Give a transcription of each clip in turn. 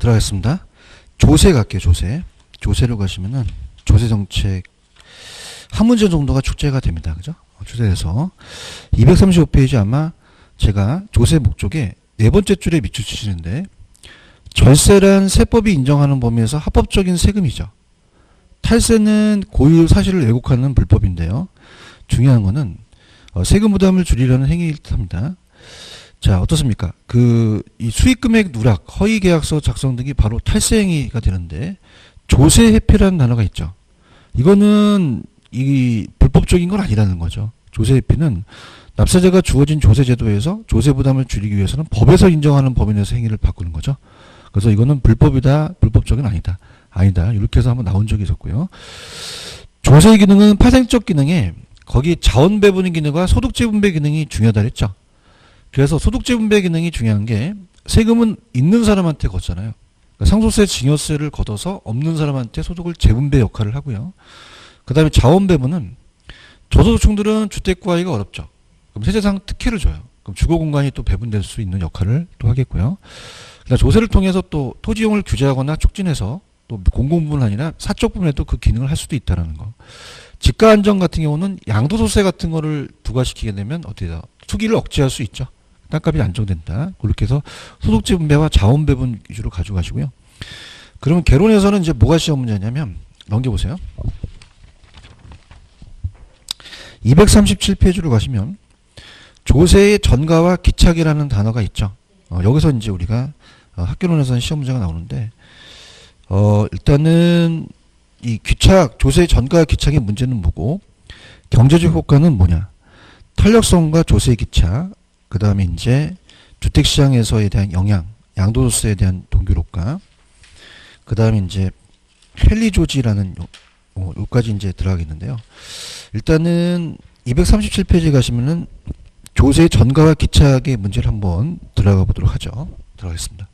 들어가겠습니다. 조세 갈게요. 조세로 가시면은 조세 정책 한 문제 정도가 출제가 됩니다. 그죠? 출제돼서 235페이지 아마 제가 조세 목적에 네 번째 줄에 밑줄 치시는데, 절세란 세법이 인정하는 범위에서 합법적인 세금이죠. 탈세는 고유 사실을 왜곡하는 불법인데요. 중요한 거는 세금 부담을 줄이려는 행위일 듯합니다. 자, 어떻습니까? 이 수익금액 누락, 허위 계약서 작성 등이 바로 탈세 행위가 되는데, 조세 회피라는 단어가 있죠. 이거는 이 불법적인 건 아니라는 거죠. 조세 회피는 납세자가 주어진 조세 제도에서 조세 부담을 줄이기 위해서는 법에서 인정하는 범위 내에서 행위를 바꾸는 거죠. 그래서 이거는 불법이다, 불법적인 아니다. 이렇게 해서 한번 나온 적이 있었고요. 조세 기능은 파생적 기능에 거기 자원 배분 기능과 소득 재분배 기능이 중요하다 그랬죠. 그래서 소득 재분배 기능이 중요한 게, 세금은 있는 사람한테 걷잖아요. 그러니까 상속세, 증여세를 걷어서 없는 사람한테 소득을 재분배 역할을 하고요. 그 다음에 자원 배분은 저소득층들은 주택 구하기가 어렵죠. 그럼 세제상 특혜를 줘요. 그럼 주거 공간이 또 배분될 수 있는 역할을 또 하겠고요. 그다음 조세를 통해서 또 토지용을 규제하거나 촉진해서 또 공공부문 아니라 사적 부분에도 그 기능을 할 수도 있다라는 거. 집가 안정 같은 경우는 양도소득세 같은 거를 부과시키게 되면 어떻게 돼요? 투기를 억제할 수 있죠. 땅값이 안정된다. 그렇게 해서 소득재 분배와 자원 배분 위주로 가져가시고요. 그러면 개론에서는 이제 뭐가 시험 문제냐면, 넘겨보세요. 237페이지로 가시면 조세의 전가와 기착이라는 단어가 있죠. 여기서 이제 우리가 학교론에서는 시험 문제가 나오는데, 일단은 이 기착, 조세의 전가와 기착의 문제는 뭐고, 경제적 효과는 뭐냐? 탄력성과 조세 기착, 그 다음에 이제 주택시장에서에 대한 영향, 양도소득세에 대한 동결효과, 그 다음에 이제 편리조지라는 요까지 이제 들어가겠는데요. 일단은 237페이지 가시면은 조세 전가와 기착의 문제를 한번 들어가 보도록 하죠. 들어가겠습니다.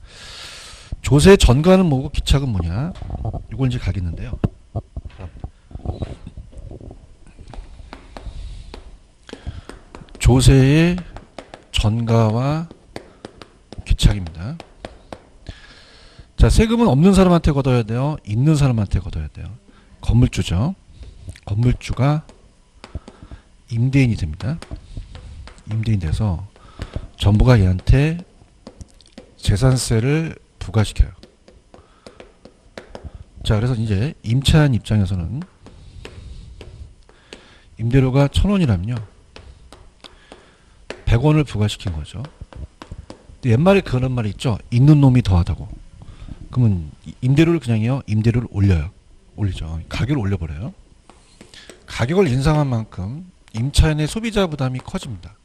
조세 전가는 뭐고 기착은 뭐냐? 이걸 이제 가겠는데요. 조세의 전가와 기착입니다. 자, 세금은 없는 사람한테 걷어야 돼요? 있는 사람한테 걷어야 돼요? 건물주죠. 건물주가 임대인이 됩니다. 임대인 돼서 정부가 얘한테 재산세를 부과시켜요. 자, 그래서 이제 임차인 입장에서는 임대료가 1,000원이라면요 100원을 부과시킨 거죠. 옛말에 그런 말이 있죠. 있는 놈이 더하다고. 그러면 임대료를 그냥요, 임대료를 올리죠. 가격을 올려버려요. 가격을 인상한 만큼 임차인의 소비자 부담이 커집니다.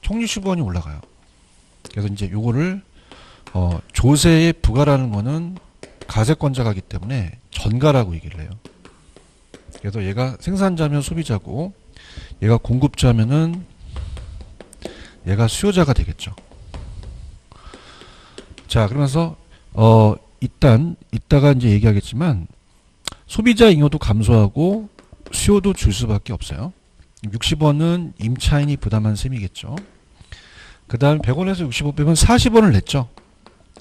총 60원이 올라가요. 그래서 이제 요거를 조세의 부과라는 거는 가세권자가기 때문에 전가라고 얘기를 해요. 그래서 얘가 생산자면 소비자고, 얘가 공급자면은 얘가 수요자가 되겠죠. 자, 그러면서 일단 이따가 이제 얘기하겠지만 소비자 잉여도 감소하고 수요도 줄 수밖에 없어요. 60원은 임차인이 부담한 셈이겠죠. 그 다음에 100원에서 65 빼면 40원을 냈죠.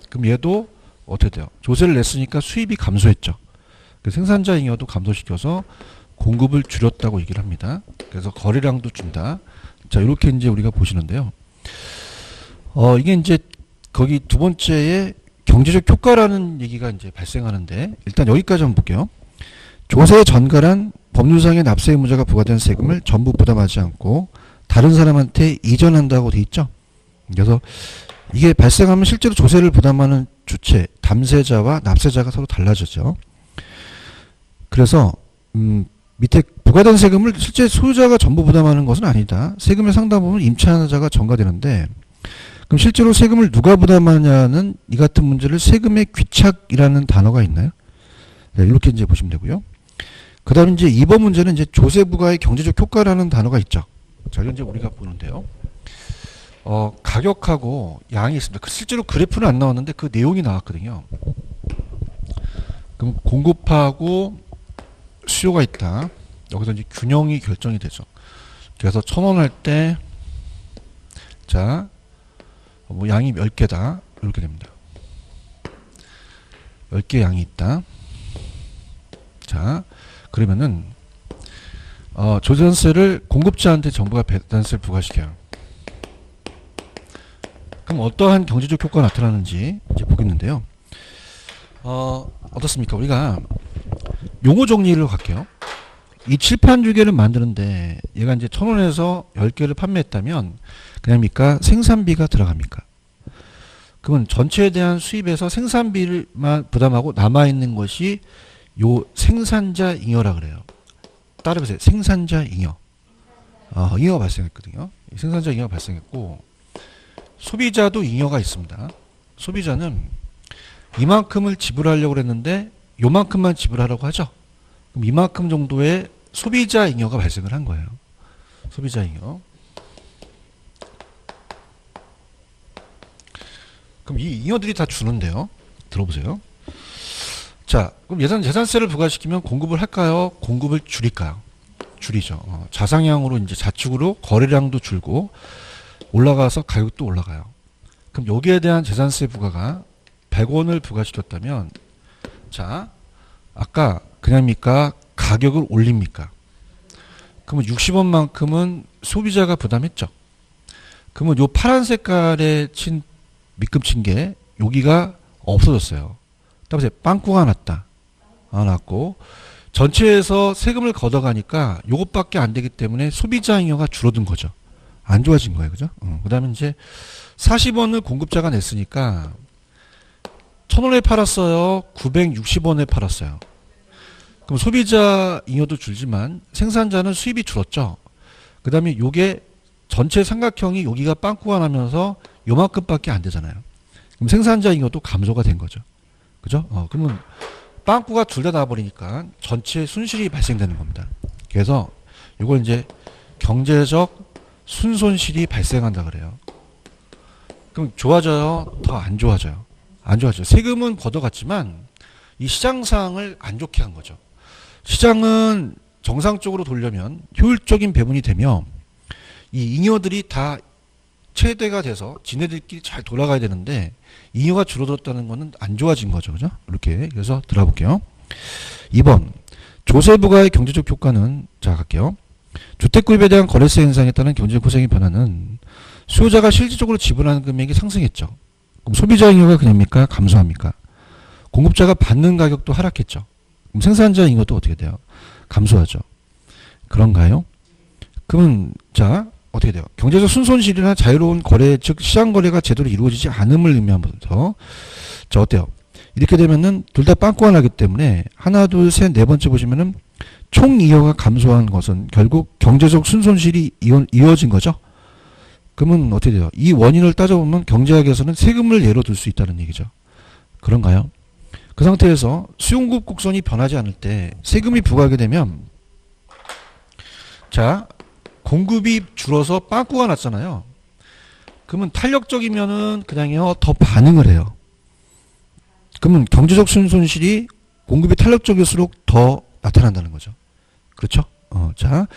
그럼 얘도 어떻게 돼요? 조세를 냈으니까 수입이 감소했죠. 그 생산자 잉여도 감소시켜서 공급을 줄였다고 얘기를 합니다. 그래서 거래량도 준다. 자, 이렇게 이제 우리가 보시는데요. 이게 이제 거기 두 번째에 경제적 효과라는 얘기가 이제 발생하는데, 일단 여기까지 한번 볼게요. 조세 전가란 법률상의 납세 의무자가 부과된 세금을 전부 부담하지 않고 다른 사람한테 이전한다고 돼 있죠. 그래서 이게 발생하면 실제로 조세를 부담하는 주체, 담세자와 납세자가 서로 달라지죠. 그래서 밑에 부과된 세금을 실제 소유자가 전부 부담하는 것은 아니다. 세금의 상당 부분 임차자가 전가되는데, 그럼 실제로 세금을 누가 부담하냐는 이 같은 문제를 세금의 귀착이라는 단어가 있나요? 네, 이렇게 이제 보시면 되고요. 그 다음에 이제 2번 문제는 이제 조세 부과의 경제적 효과라는 단어가 있죠. 자, 이건 이제 우리가 보는데요. 가격하고 양이 있습니다. 실제로 그래프는 안 나왔는데 그 내용이 나왔거든요. 그럼 공급하고 수요가 있다. 여기서 이제 균형이 결정이 되죠. 그래서 1,000원 할 때, 자, 뭐 양이 몇 개다. 이렇게 됩니다. 10개 양이 있다. 자, 그러면은 조세전세를 공급자한테 정부가 배당세를 부과시켜요. 그럼 어떠한 경제적 효과가 나타나는지 이제 보겠는데요. 어떻습니까? 우리가 용어 정리를 갈게요. 이 칠판 주개를 만드는데 얘가 이제 1,000원에서 10개를 판매했다면 그냥입니까? 생산비가 들어갑니까? 그러면 전체에 대한 수입에서 생산비를만 부담하고 남아있는 것이 요 생산자 잉여라 그래요. 따라해보세요. 생산자 잉여. 잉여가 발생했거든요. 생산자 잉여가 발생했고 소비자도 잉여가 있습니다. 소비자는 이만큼을 지불하려고 했는데 요만큼만 지불하라고 하죠. 그럼 이만큼 정도의 소비자 잉여가 발생을 한 거예요. 소비자 잉여. 그럼 이 잉여들이 다 주는데요. 들어보세요. 자, 그럼 재산세를 부과시키면 공급을 할까요? 공급을 줄일까요? 줄이죠. 자상향으로 이제 자축으로 거래량도 줄고 올라가서 가격도 올라가요. 그럼 여기에 대한 재산세 부과가 100원을 부과시켰다면 자, 아까 그냥입니까? 가격을 올립니까? 그러면 60원만큼은 소비자가 부담했죠. 그러면 요 파란 색깔에 밑금 친 게 여기가 없어졌어요. 따라서 빵꾸가 났다. 났고 전체에서 세금을 걷어가니까 요것밖에 안 되기 때문에 소비자 잉여가 줄어든 거죠. 안 좋아진 거예요. 그죠? 그 다음에 이제 40원을 공급자가 냈으니까 1,000원에 팔았어요. 960원에 팔았어요. 그럼 소비자 잉여도 줄지만 생산자는 수입이 줄었죠. 그 다음에 요게 전체 삼각형이 여기가 빵꾸가 나면서 요만큼밖에 안 되잖아요. 그럼 생산자 잉여도 감소가 된 거죠. 그죠? 그러면 빵꾸가 둘 다 나버리니까 전체 순실이 발생되는 겁니다. 그래서 이걸 이제 경제적 순손실이 발생한다 그래요. 그럼 좋아져요? 더 안 좋아져요? 안 좋아져요. 세금은 걷어갔지만 이 시장 상황을 안 좋게 한 거죠. 시장은 정상적으로 돌려면 효율적인 배분이 되며 이 잉여들이 다 최대가 돼서 지네들끼리 잘 돌아가야 되는데 잉여가 줄어들었다는 것은 안 좋아진 거죠. 그죠? 이렇게. 그래서 들어볼게요. 2번. 조세 부과의 경제적 효과는 자 갈게요. 주택 구입에 대한 거래세 현상에 따른 경제적 고생의 변화는 수요자가 실질적으로 지불하는 금액이 상승했죠. 그럼 소비자 잉여가 그냥입니까? 감소합니까? 공급자가 받는 가격도 하락했죠. 그럼 생산자 잉여도 어떻게 돼요? 감소하죠. 그런가요? 그러면 자 어떻게 돼요? 경제적 순손실이나 자유로운 거래, 즉 시장 거래가 제대로 이루어지지 않음을 의미하면서 자 어때요? 이렇게 되면은 둘 다 빵꾸가 나기 때문에 하나, 둘, 셋, 네 번째 보시면은 총 잉여가 감소한 것은 결국 경제적 순손실이 이어진 거죠. 그러면 어떻게 돼요? 이 원인을 따져보면 경제학에서는 세금을 예로 들 수 있다는 얘기죠. 그런가요? 그 상태에서 수요공급 곡선이 변하지 않을 때 세금이 부과하게 되면 자 공급이 줄어서 빵꾸가 났잖아요. 그러면 탄력적이면은 그냥요 더 반응을 해요. 그러면 경제적 순손실이 공급이 탄력적일수록 더 나타난다는 거죠. 그렇죠? 자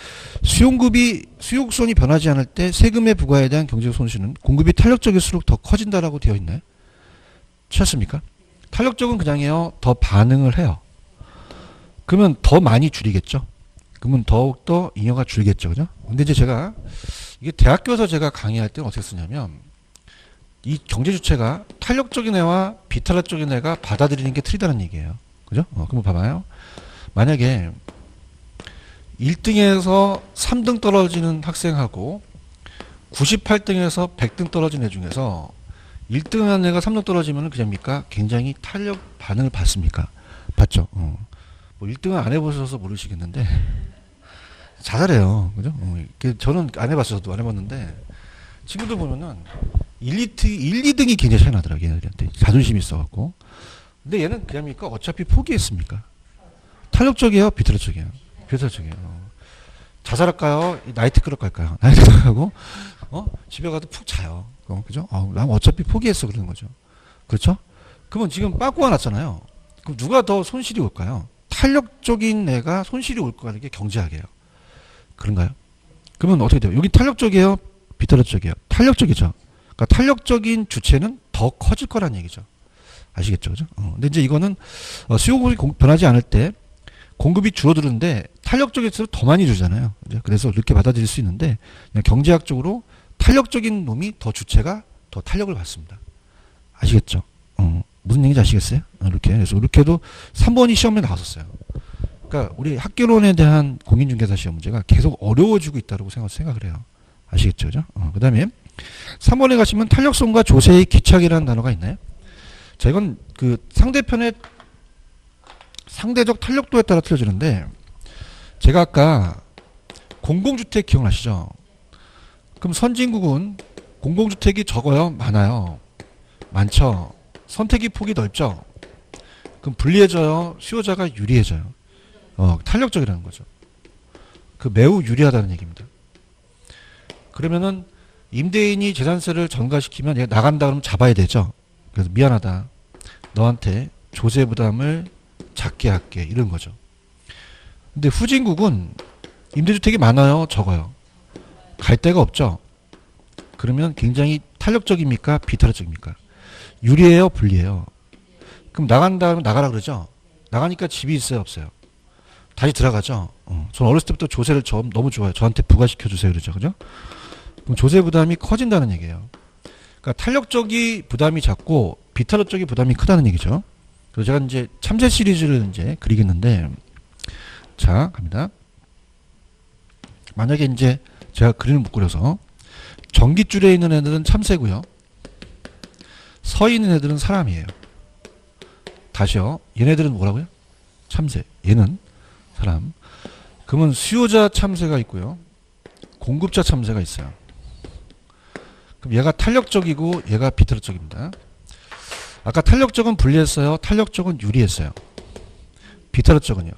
수요곡선이 변하지 않을 때 세금의 부과에 대한 경제적 손실은 공급이 탄력적일수록 더 커진다라고 되어 있나요? 찾습니까? 탄력적은 그냥요 더 반응을 해요. 그러면 더 많이 줄이겠죠. 그러면 더욱더 잉여가 줄겠죠. 그죠? 근데 이제 제가 이게 대학교에서 제가 강의할 때는 어떻게 쓰냐면 이 경제 주체가 탄력적인 애와 비탄력적인 애가 받아들이는 게 틀리다는 얘기예요. 그죠? 그럼 봐봐요. 만약에 1등에서 3등 떨어지는 학생하고 98등에서 100등 떨어진 애 중에서 1등 한 애가 3등 떨어지면 그냥입니까? 굉장히 탄력 반응을 받습니까? 받죠. 뭐 1등은 안 해보셔서 모르시겠는데 자잘해요. 그죠? 저는 안 해봤어요. 저도 안 해봤는데 친구들 보면은 1, 2등이 굉장히 차이 나더라고요. 얘네들한테 자존심이 있어갖고. 근데 얘는 그냥입니까? 어차피 포기했습니까? 탄력적이에요? 비탄력적이에요? 비탄력적이에요. 자살할까요? 나이트클럽 갈까요? 나이트클럽 가고 집에 가도 푹 자요. 그죠? 난 어차피 포기했어 그러는 거죠. 그렇죠? 그러면 지금 빠꾸가 났잖아요. 그럼 누가 더 손실이 올까요? 탄력적인 애가 손실이 올 거라는 게 경제학이에요. 그런가요? 그러면 어떻게 돼요? 여기 탄력적이에요? 비탄력적이에요? 탄력적이죠. 그러니까 탄력적인 주체는 더 커질 거란 얘기죠. 아시겠죠? 그죠? 근데 이제 이거는 수요공급이 변하지 않을 때 공급이 줄어드는데 탄력적일수록 더 많이 주잖아요. 그죠? 그래서 이렇게 받아들일 수 있는데 그냥 경제학적으로 탄력적인 놈이 더 주체가 더 탄력을 받습니다. 아시겠죠? 무슨 얘기인지 아시겠어요? 이렇게. 그래서 이렇게도 3번이 시험에 나왔었어요. 그러니까 우리 학교론에 대한 공인중개사 시험 문제가 계속 어려워지고 있다고 생각을 해요. 아시겠죠? 그죠? 그 다음에 3번에 가시면 탄력성과 조세의 기착이라는 단어가 있나요? 자, 이건 그 상대편의 상대적 탄력도에 따라 틀려지는데, 제가 아까 공공주택 기억나시죠? 그럼 선진국은 공공주택이 적어요? 많아요? 많죠? 선택의 폭이 넓죠? 그럼 불리해져요? 수요자가 유리해져요? 탄력적이라는 거죠. 그 매우 유리하다는 얘기입니다. 그러면은 임대인이 재산세를 전가시키면 얘가 나간다 그러면 잡아야 되죠. 그래서 미안하다. 너한테 조세 부담을 작게 할게. 이런 거죠. 근데 후진국은 임대주택이 많아요? 적어요? 갈 데가 없죠? 그러면 굉장히 탄력적입니까? 비탄력적입니까? 유리해요? 불리해요? 그럼 나간다 그러면 나가라 그러죠? 나가니까 집이 있어요? 없어요? 다시 들어가죠? 전 어렸을 때부터 조세를 너무 좋아해요. 저한테 부과시켜주세요. 그러죠? 그죠? 그럼 조세 부담이 커진다는 얘기예요. 그러니까 탄력적이 부담이 작고 비탄력적이 부담이 크다는 얘기죠. 그래서 제가 이제 참새 시리즈를 이제 그리겠는데, 자, 갑니다. 만약에 이제 제가 그림을 못 그려서 전깃줄에 있는 애들은 참새고요. 서 있는 애들은 사람이에요. 다시요. 얘네들은 뭐라고요? 참새. 얘는 사람. 그러면 수요자 참새가 있고요. 공급자 참새가 있어요. 그럼 얘가 탄력적이고 얘가 비탄력적입니다. 아까 탄력적은 불리했어요. 탄력적은 유리했어요. 비탄력적은요.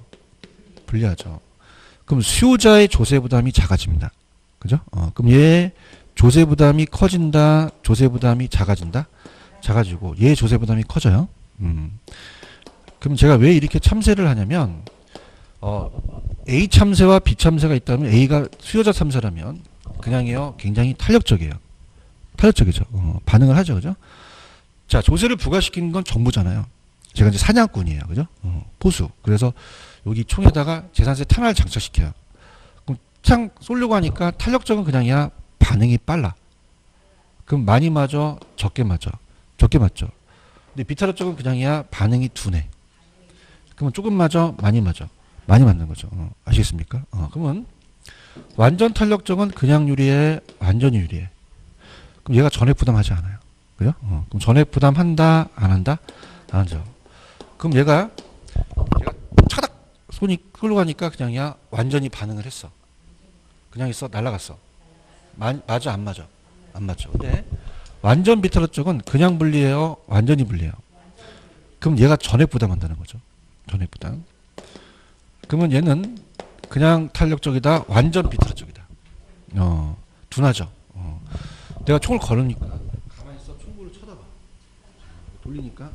불리하죠. 그럼 수요자의 조세 부담이 작아집니다. 그죠? 그럼 얘 조세 부담이 커진다. 조세 부담이 작아진다. 작아지고 얘 조세 부담이 커져요. 그럼 제가 왜 이렇게 참새를 하냐면 A 참새와 B 참새가 있다면 A가 수요자 참새라면 그냥요 굉장히 탄력적이에요. 탄력적이죠. 반응을 하죠. 그죠? 자, 조세를 부과시키는 건 정부잖아요. 제가 이제 사냥꾼이에요. 그죠? 보수. 그래서 여기 총에다가 재산세 탄화를 장착시켜요. 그럼 창 쏘려고 하니까 탄력적은 그냥이야 반응이 빨라. 그럼 많이 맞아? 적게 맞아? 적게 맞죠. 근데 비탄력적은 그냥이야 반응이 둔해. 그러면 조금 맞아? 많이 맞아? 많이 맞는 거죠. 아시겠습니까? 그러면 완전 탄력적은 그냥 유리해? 완전히 유리해? 그럼 얘가 전액 부담하지 않아요. 그죠? 그럼 전액 부담한다? 안 한다? 안 하죠. 그럼 얘가 차닥 손이 끌고 가니까 그냥이야 완전히 반응을 했어. 그냥 있어? 날아갔어. 맞아? 안 맞아? 안 맞죠. 근데 완전 비탄력적은 그냥 불리해요? 완전히 불리해요? 그럼 얘가 전액 부담한다는 거죠. 전액 부담. 그러면 얘는 그냥 탄력적이다? 완전 비탄력적이다? 둔하죠. 내가 총을 걸으니까 가만히 있어. 총구를 쳐다봐. 돌리니까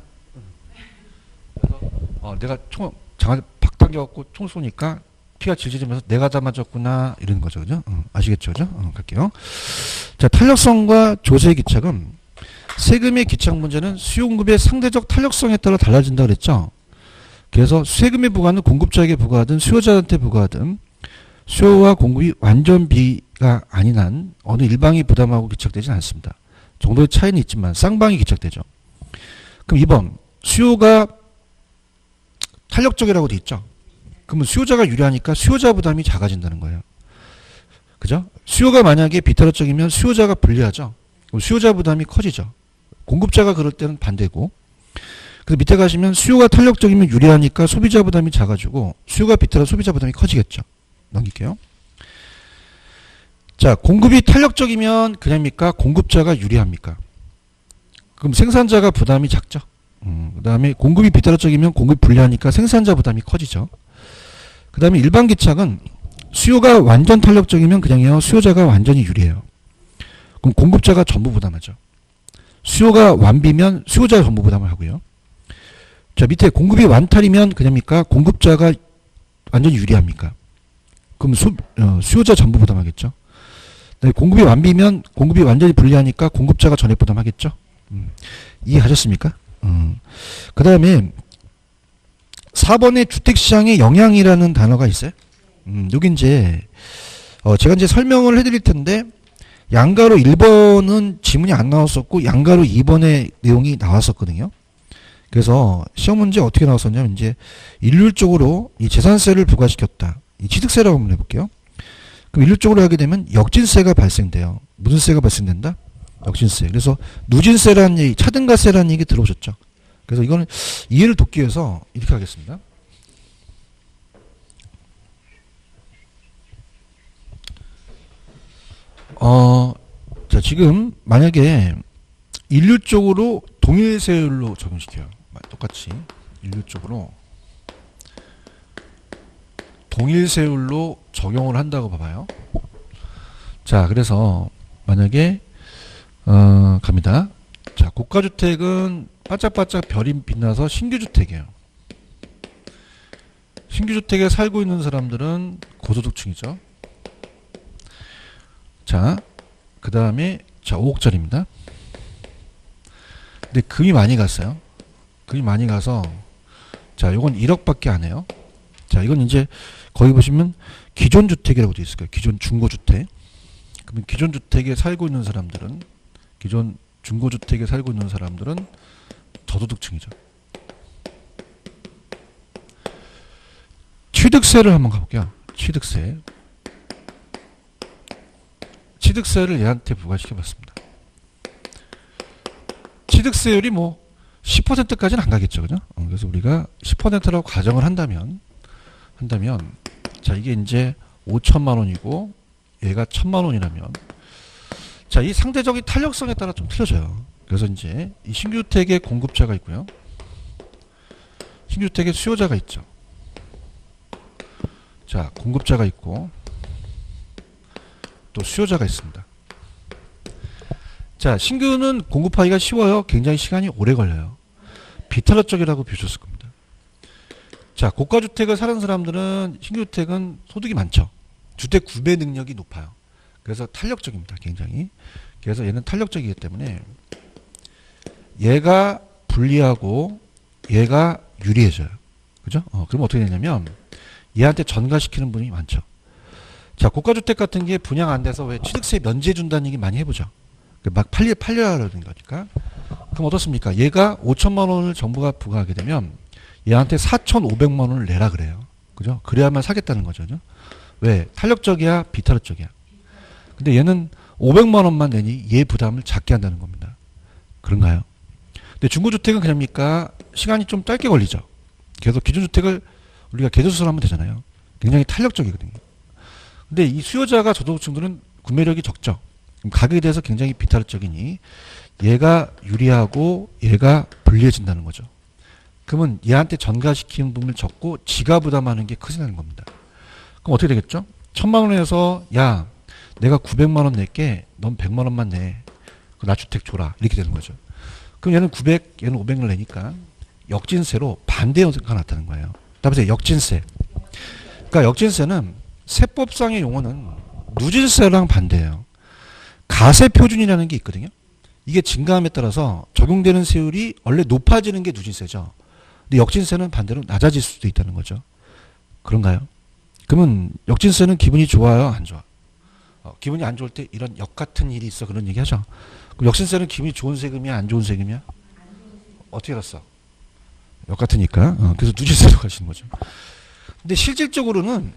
그래서 내가 총 장을 팍 당겨갖고 총 쏘니까 피가 질질지면서 내가 다 맞았구나 이런 거죠. 그죠? 아시겠죠? 그죠? 갈게요. 자, 탄력성과 조세 기착은 세금의 기착 문제는 수요공급의 상대적 탄력성에 따라 달라진다 그랬죠. 그래서 세금의 부과는 공급자에게 부과하든 수요자한테 부과하든 수요와 공급이 완전 비가 아닌 한 어느 일방이 부담하고 기착되지는 않습니다. 정도의 차이는 있지만 쌍방이 기착되죠. 그럼 2번 수요가 탄력적이라고 돼 있죠. 그러면 수요자가 유리하니까 수요자 부담이 작아진다는 거예요. 그죠? 수요가 만약에 비탄력적이면 수요자가 불리하죠. 그럼 수요자 부담이 커지죠. 공급자가 그럴 때는 반대고. 그래서 밑에 가시면 수요가 탄력적이면 유리하니까 소비자 부담이 작아지고 수요가 비탄력 소비자 부담이 커지겠죠. 넘길게요. 자, 공급이 탄력적이면 그냥입니까? 공급자가 유리합니까? 그럼 생산자가 부담이 작죠. 그 다음에 공급이 비탄력적이면 공급이 불리하니까 생산자 부담이 커지죠. 그 다음에 일반 기착은 수요가 완전 탄력적이면 그냥요 수요자가 완전히 유리해요. 그럼 공급자가 전부 부담하죠. 수요가 완비면 수요자가 전부 부담을 하고요. 자, 밑에 공급이 완탈이면 그냥입니까? 공급자가 완전히 유리합니까? 그럼 수요자 전부 부담하겠죠. 공급이 완비면 공급이 완전히 불리하니까 공급자가 전액 부담하겠죠. 이해하셨습니까? 그 다음에 4번에 주택시장의 영향이라는 단어가 있어요. 여기 이제, 제가 이제 설명을 해드릴 텐데, 양가로 1번은 지문이 안 나왔었고, 양가로 2번의 내용이 나왔었거든요. 그래서 시험 문제 어떻게 나왔었냐면, 이제, 일률적으로 이 재산세를 부과시켰다. 이 취득세라고 한번 해볼게요. 그럼 일률적으로 하게 되면 역진세가 발생돼요. 무슨 세가 발생된다? 역진세. 그래서 누진세라는 얘기, 차등가세라는 얘기 들어보셨죠? 그래서 이거는 이해를 돕기 위해서 이렇게 하겠습니다. 자, 지금 만약에 일률적으로 동일세율로 적용시켜요. 똑같이 일률적으로 동일세율로 적용을 한다고 봐봐요. 자, 그래서 만약에 갑니다. 자, 고가주택은 반짝반짝 별이 빛나서 신규주택이에요. 신규주택에 살고 있는 사람들은 고소득층이죠. 자, 그 다음에 자 5억짜리입니다. 근데 금이 많이 갔어요. 금이 많이 가서 자, 요건 1억밖에 안 해요. 자, 이건 이제 거기 보시면 기존 주택이라고 되어 있을 거예요. 기존 중고주택. 그러면 기존 주택에 살고 있는 사람들은 기존 중고주택에 살고 있는 사람들은 저소득층이죠. 취득세를 한번 가볼게요. 취득세. 취득세를 얘한테 부과시켜봤습니다. 취득세율이 뭐 10%까지는 안 가겠죠, 그죠? 그래서 우리가 10%라고 가정을 한다면 자, 이게 이제 5천만 원이고 얘가 1,000만 원이라면 자, 이 상대적인 탄력성에 따라 좀 틀려져요. 그래서 이제 이 신규주택의 공급자가 있고요. 신규주택의 수요자가 있죠. 자, 공급자가 있고 또 수요자가 있습니다. 자, 신규는 공급하기가 쉬워요. 굉장히 시간이 오래 걸려요. 비탄력적이라고 비추셨을 겁니다. 자, 고가주택을 사는 사람들은 신규주택은 소득이 많죠. 주택 구매 능력이 높아요. 그래서 탄력적입니다. 굉장히. 그래서 얘는 탄력적이기 때문에 얘가 불리하고 얘가 유리해져요. 그죠? 그럼 어떻게 되냐면 얘한테 전가시키는 분이 많죠. 자, 고가주택 같은 게 분양 안 돼서 왜 취득세 면제 준다는 얘기 많이 해보죠. 막 팔려야 하는 거니까. 그럼 어떻습니까? 얘가 5천만 원을 정부가 부과하게 되면 얘한테 4,500만 원을 내라 그래요. 그죠? 그래야만 사겠다는 거죠. 그죠? 왜? 탄력적이야? 비탄력적이야? 근데 얘는 500만 원만 내니 얘 부담을 작게 한다는 겁니다. 그런가요? 근데 중고주택은 그냥입니까? 시간이 좀 짧게 걸리죠. 그래서 기존주택을 우리가 계조수를 하면 되잖아요. 굉장히 탄력적이거든요. 근데 이 수요자가 저소득층들은 구매력이 적죠. 그럼 가격에 대해서 굉장히 비탄력적이니 얘가 유리하고 얘가 불리해진다는 거죠. 그러면 얘한테 전가시키는 부분을 적고 지가 부담하는 게 커진다는 겁니다. 그럼 어떻게 되겠죠? 1,000만 원에서 야, 내가 900만 원 낼게. 넌 100만 원만 내. 나 주택 줘라. 이렇게 되는 거죠. 그럼 얘는 900, 얘는 500을 내니까 역진세로 반대 현상가 나타나는 거예요. 다음에 역진세. 그러니까 역진세는 세법상의 용어는 누진세랑 반대예요. 가세 표준이라는 게 있거든요. 이게 증가함에 따라서 적용되는 세율이 원래 높아지는 게 누진세죠. 근데 역진세는 반대로 낮아질 수도 있다는 거죠. 그런가요? 그러면 역진세는 기분이 좋아요? 안 좋아? 기분이 안 좋을 때 이런 역 같은 일이 있어. 그런 얘기 하죠. 그럼 역진세는 기분이 좋은 세금이야? 안 좋은 세금이야? 어떻게 알았어? 역 같으니까. 그래서 누진세로 가시는 거죠. 근데 실질적으로는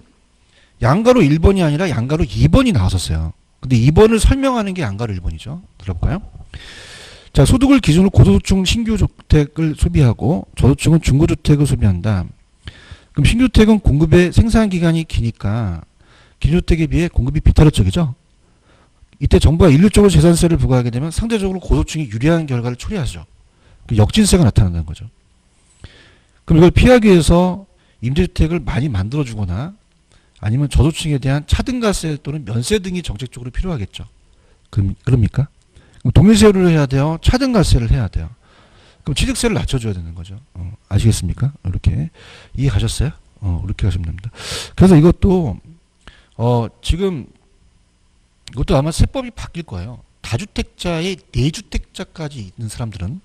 양가로 1번이 아니라 양가로 2번이 나왔었어요. 근데 2번을 설명하는 게 양가로 1번이죠. 들어볼까요? 자, 소득을 기준으로 고소득층 신규주택을 소비하고 저소득층은 중고주택을 소비한다. 그럼 신규주택은 공급의 생산기간이 기니까 기존주택에 비해 공급이 비탄력적이죠. 이때 정부가 일률적으로 재산세를 부과하게 되면 상대적으로 고소득층이 유리한 결과를 초래하죠. 그 역진세가 나타난다는 거죠. 그럼 이걸 피하기 위해서 임대주택을 많이 만들어주거나 아니면 저소득층에 대한 차등가세 또는 면세 등이 정책적으로 필요하겠죠. 그럽니까? 그럼 동일세율을 해야 돼요? 차등가세를 해야 돼요? 그럼 취득세를 낮춰줘야 되는 거죠. 아시겠습니까? 이렇게 이해가셨어요? 이렇게 하시면 됩니다. 그래서 이것도 지금 이것도 아마 세법이 바뀔 거예요. 다주택자의 내주택자까지 있는 사람들은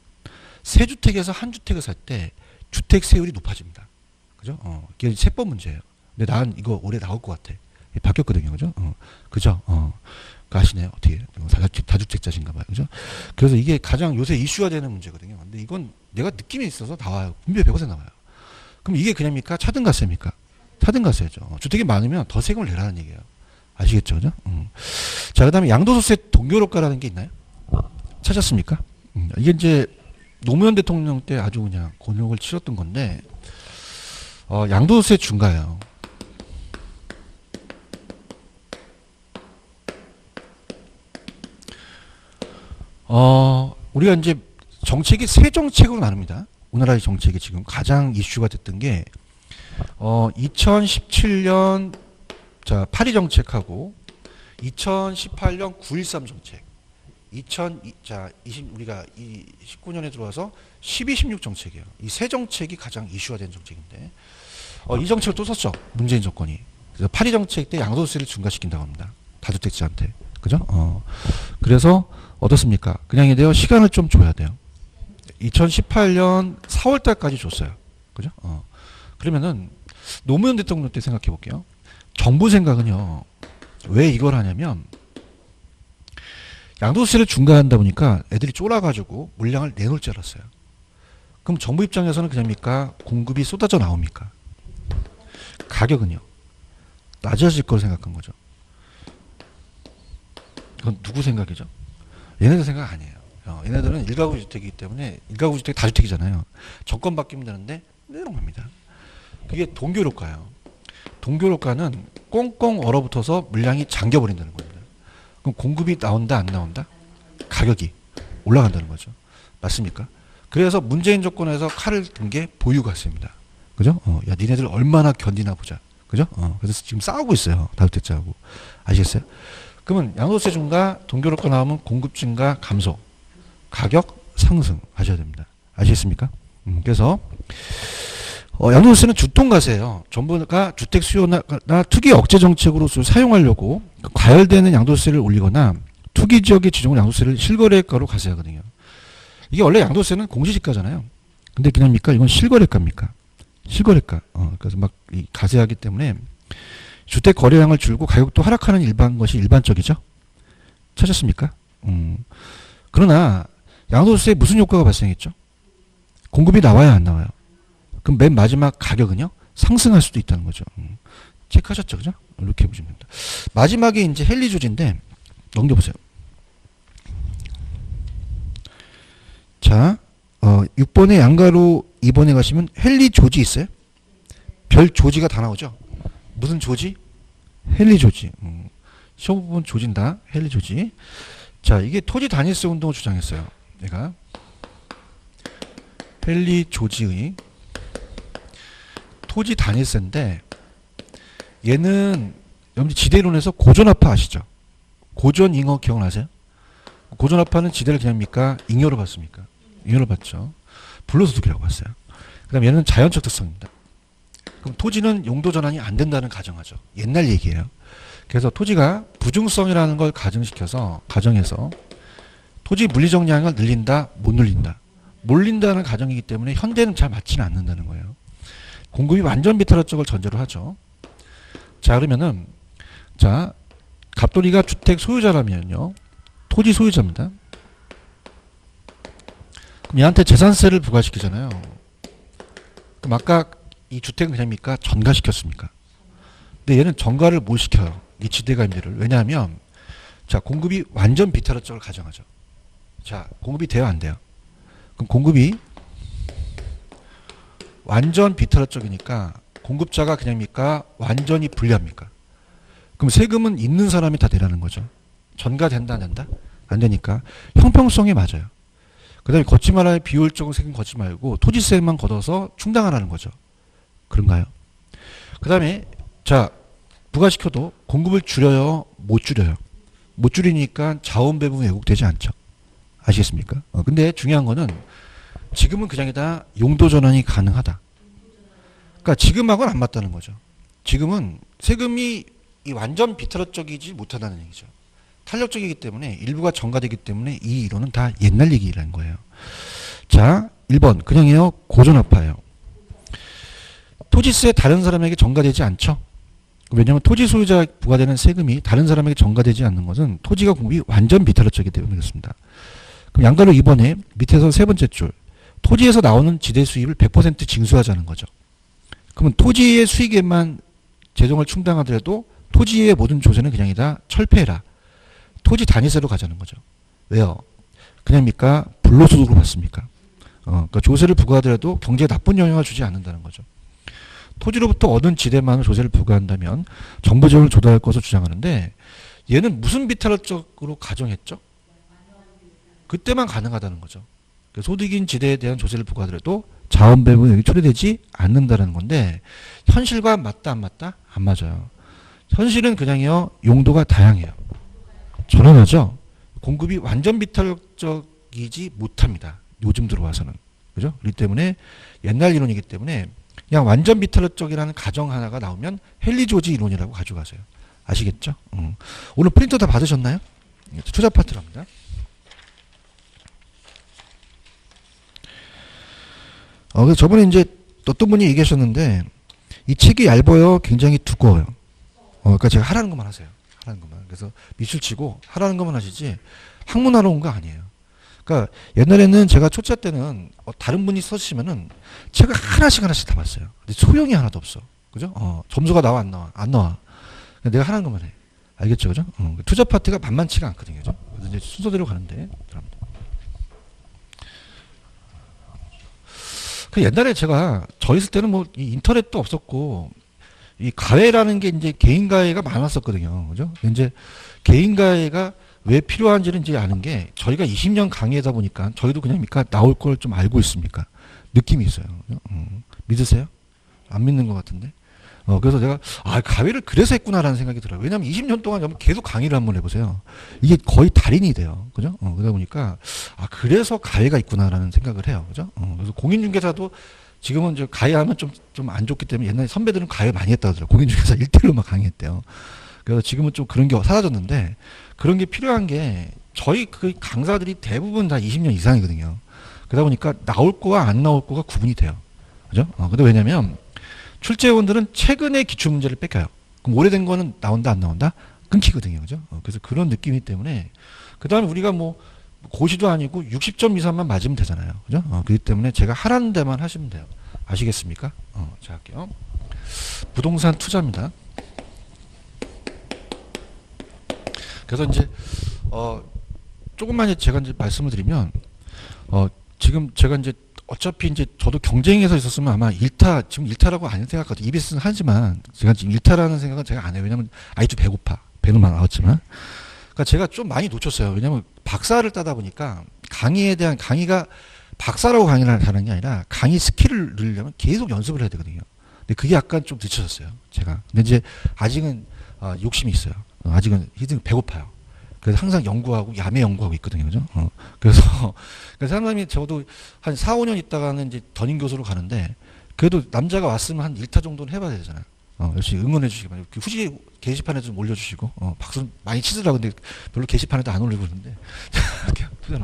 세 주택에서 한 주택을 살 때 주택 세율이 높아집니다. 그죠? 이게 세법 문제예요. 근데 난 이거 올해 나올 것 같아. 바뀌었거든요. 그죠? 그죠? 아시네요. 어떻게. 다주택자신가 봐요. 그죠? 그래서 이게 가장 요새 이슈가 되는 문제거든요. 근데 이건 내가 느낌이 있어서 나와요. 분명히 100% 나와요. 그럼 이게 그냥입니까? 차등가세입니까? 차등가세죠. 주택이 많으면 더 세금을 내라는 얘기예요. 아시겠죠? 그죠? 자, 그 다음에 양도소득세 동결효과라는 게 있나요? 찾았습니까? 이게 이제 노무현 대통령 때 아주 그냥 곤욕을 치렀던 건데, 양도소득세 중과예요. 우리가 이제 정책이 세 정책으로 나눕니다. 우리나라의 정책이 지금 가장 이슈가 됐던 게, 2017년, 자, 8.2 정책하고, 2018년 9.13 정책, 우리가 19년에 들어와서 12, 16 정책이에요. 이 세 정책이 가장 이슈가 된 정책인데, 이 정책을 또 썼죠. 문재인 정권이. 그래서 8.2 정책 때 양도세를 중과시킨다고 합니다. 다주택자한테. 그죠? 그래서 어떻습니까? 그냥 이래요. 시간을 좀 줘야 돼요. 2018년 4월 달까지 줬어요. 그죠? 그러면은 노무현 대통령 때 생각해 볼게요. 정부 생각은요. 왜 이걸 하냐면 양도세를 중과한다 보니까 애들이 쫄아가지고 물량을 내놓을 줄 알았어요. 그럼 정부 입장에서는 그냥입니까? 공급이 쏟아져 나옵니까? 가격은요? 낮아질 걸 생각한 거죠. 그건 누구 생각이죠? 얘네들 생각 아니에요. 얘네들은 일가구 주택이기 때문에 일가구 주택 다주택이잖아요. 정권 바뀌면 되는데 내려갑니다. 그게 동결효과예요. 동결효과는 꽁꽁 얼어붙어서 물량이 잠겨버린다는 겁니다. 그럼 공급이 나온다 안 나온다? 가격이 올라간다는 거죠. 맞습니까? 그래서 문재인 정권에서 칼을 든 게 보유가세입니다. 그죠? 야 니네들 얼마나 견디나 보자. 그죠? 그래서 지금 싸우고 있어요. 다주택자하고. 아시겠어요? 그러면 양도세 중과 동결효과 나오면 공급 증가 감소, 가격 상승 하셔야 됩니다. 아시겠습니까? 그래서 양도세는 주통과세예요. 전부가 주택 수요나 투기 억제 정책으로 사용하려고 과열되는 양도세를 올리거나 투기 지역의 지정을 양도세를 실거래가로 과세하거든요. 이게 원래 양도세는 공시지가잖아요. 근데 그냥입니까? 이건 실거래가입니까? 실거래가. 그래서 막 과세하기 때문에 주택 거래량을 줄고 가격도 하락하는 것이 일반적이죠. 찾았습니까? 그러나 양도세에 무슨 효과가 발생했죠? 공급이 나와야 안 나와요? 그럼 맨 마지막 가격은요? 상승할 수도 있다는 거죠. 체크하셨죠? 그죠? 이렇게 보시면 됩니다. 마지막에 이제 헨리 조지인데 넘겨보세요. 자, 6번에 양가로 2번에 가시면 헨리 조지 있어요? 별 조지가 다 나오죠? 무슨 조지? 헨리 조지. 시험 부분 조진다. 헨리 조지. 자, 이게 토지 단일세 운동을 주장했어요. 내가 헨리 조지의 토지 단일세인데 얘는 여러분들 지대이론에서 고전압파 아시죠? 고전잉어 기억나세요? 고전압파는 지대를 그냥입니까? 잉여로 봤습니까? 잉여로 봤죠. 불로소득이라고 봤어요. 그 다음에 얘는 자연적 특성입니다. 그럼 토지는 용도 전환이 안 된다는 가정하죠. 옛날 얘기예요. 그래서 토지가 부중성이라는 걸 가정해서 토지 물리정량을 늘린다, 못 늘린다. 몰린다는 가정이기 때문에 현대는 잘 맞지는 않는다는 거예요. 공급이 완전 비탈적을 전제로 하죠. 자, 그러면은 자, 갑돌이가 주택 소유자라면요. 토지 소유자입니다. 그럼 얘한테 재산세를 부과시키잖아요. 그럼 아까 이 주택은 그냥입니까? 전가시켰습니까? 근데 얘는 전가를 못 시켜요. 이 지대가임대를. 왜냐하면 자, 공급이 완전 비탈적을 가정하죠. 자, 공급이 돼요, 안 돼요? 그럼 공급이 완전 비탈적이니까 공급자가 그냥입니까? 완전히 불리합니까? 그럼 세금은 있는 사람이 다 내라는 거죠. 전가된다 안 된다? 안 되니까 형평성에 맞아요. 그 다음에 걷지 말아야 비효율적인 세금 걷지 말고 토지세만 걷어서 충당하라는 거죠. 그런가요? 그 다음에 자, 부과시켜도 공급을 줄여요? 못 줄여요? 못 줄이니까 자원 배분 왜곡되지 않죠. 아시겠습니까? 근데 중요한 거는 지금은 그냥이다 용도 전환이 가능하다. 그러니까 지금하고는 안 맞다는 거죠. 지금은 세금이 완전 비탈적이지 못하다는 얘기죠. 탄력적이기 때문에 일부가 전가되기 때문에 이 이론은 다 옛날 얘기라는 거예요. 자, 1번 그냥이요. 고전화파예요. 토지세 다른 사람에게 전가되지 않죠. 왜냐하면 토지 소유자에 부과되는 세금이 다른 사람에게 전가되지 않는 것은 토지가 공급이 완전 비탈적이기 때문에 그렇습니다. 그럼 양가로 2번에 밑에서 세 번째 줄 토지에서 나오는 지대 수입을 100% 징수하자는 거죠. 그러면 토지의 수익에만 재정을 충당하더라도 토지의 모든 조세는 그냥 다 철폐해라. 토지 단위세로 가자는 거죠. 왜요? 그냥입니까? 불로소득으로 받습니까? 그러니까 조세를 부과하더라도 경제에 나쁜 영향을 주지 않는다는 거죠. 토지로부터 얻은 지대만을 조세를 부과한다면 정부 재원을 조달할 것을 주장하는데 얘는 무슨 비탈적으로 가정했죠? 그때만 가능하다는 거죠. 소득인 지대에 대한 조세를 부과하더라도 자원 배분이 여기 초래되지 않는다는 건데 현실과 맞다 안 맞다? 안 맞아요. 현실은 그냥요 용도가 다양해요. 전환하죠. 공급이 완전 비탈적이지 못합니다. 요즘 들어와서는. 그죠? 그렇기 때문에 옛날 이론이기 때문에 그냥 완전 비탈적이라는 가정 하나가 나오면 헨리 조지 이론이라고 가져가세요. 아시겠죠? 오늘 프린터 다 받으셨나요? 투자 파트로 합니다. 그래서 저번에 이제 어떤 분이 얘기하셨는데 이 책이 얇아요. 굉장히 두꺼워요. 그러니까 제가 하라는 것만 하세요. 하라는 것만. 그래서 밑줄 치고 하라는 것만 하시지 학문하러 온 거 아니에요. 그러니까 옛날에는 제가 초짜 때는 다른 분이 써주시면은 책을 하나씩 다 봤어요. 근데 소용이 하나도 없어. 그죠? 점수가 나와 안 나와? 안 나와. 그러니까 내가 하라는 것만 해. 알겠죠? 그죠? 투자 파트가 만만치가 않거든요. 그죠? 그래서 이제 순서대로 가는데. 그 옛날에 제가 저 있을 때는 뭐 이 인터넷도 없었고 이 가해라는 게 이제 개인 가해가 많았었거든요. 그죠? 이제 개인 가해가 왜 필요한지는 이제 아는 게 저희가 20년 강의하다 보니까 저희도 그냥 나올 걸 좀 알고 있습니까? 느낌이 있어요. 믿으세요? 안 믿는 것 같은데. 그래서 내가 가해를 그래서 했구나라는 생각이 들어요. 왜냐하면 20년 동안 계속 강의를 한번 해보세요. 이게 거의 달인이 돼요. 그죠? 그러다 보니까 그래서 가해가 있구나라는 생각을 해요. 그죠? 그래서 공인중개사도 지금은 이제 가해하면 좀 안 좋기 때문에 옛날에 선배들은 가해 많이 했다고 하더라고요. 공인중개사 1대1로 막 강의했대요. 그래서 지금은 좀 그런 게 사라졌는데 그런 게 필요한 게 저희 그 강사들이 대부분 다 20년 이상이거든요. 그러다 보니까 나올 거와 안 나올 거가 구분이 돼요. 그죠? 근데 왜냐면 출제원들은 최근에 기출문제를 뺏겨요. 그럼 오래된 거는 나온다 안 나온다? 끊기거든요. 그죠? 그래서 그런 느낌이기 때문에 그 다음에 우리가 뭐 고시도 아니고 60점 이상만 맞으면 되잖아요. 그죠? 그렇기 때문에 제가 하라는 데만 하시면 돼요. 아시겠습니까? 자 할게요. 부동산 투자입니다. 그래서 이제 조금만 제가 이제 말씀을 드리면 지금 제가 이제 어차피 이제 저도 경쟁에서 있었으면 아마 지금 1타라고 안 생각하거든요. EBS는 하지만 제가 지금 1타라는 생각은 제가 안 해요. 왜냐면 아직도 배고파. 배는 많이 나왔지만. 그러니까 제가 좀 많이 놓쳤어요. 왜냐면 박사를 따다 보니까 강의에 대한 강의가 박사라고 강의를 하는 게 아니라 강의 스킬을 늘리려면 계속 연습을 해야 되거든요. 근데 그게 약간 좀 늦춰졌어요. 제가. 근데 이제 아직은 욕심이 있어요. 아직은 배고파요. 그래서 항상 연구하고 야매 연구하고 있거든요. 그죠? 그래서 사람이 저도 한 4, 5년 있다가는 이제 담임 교수로 가는데 그래도 남자가 왔으면 한 1타 정도는 해봐야 되잖아요. 열심히 응원해 주시기 바랍니다. 후기 게시판에 좀 올려주시고 박수 많이 치더라고요. 근데 별로 게시판에도 안 올리고 있는데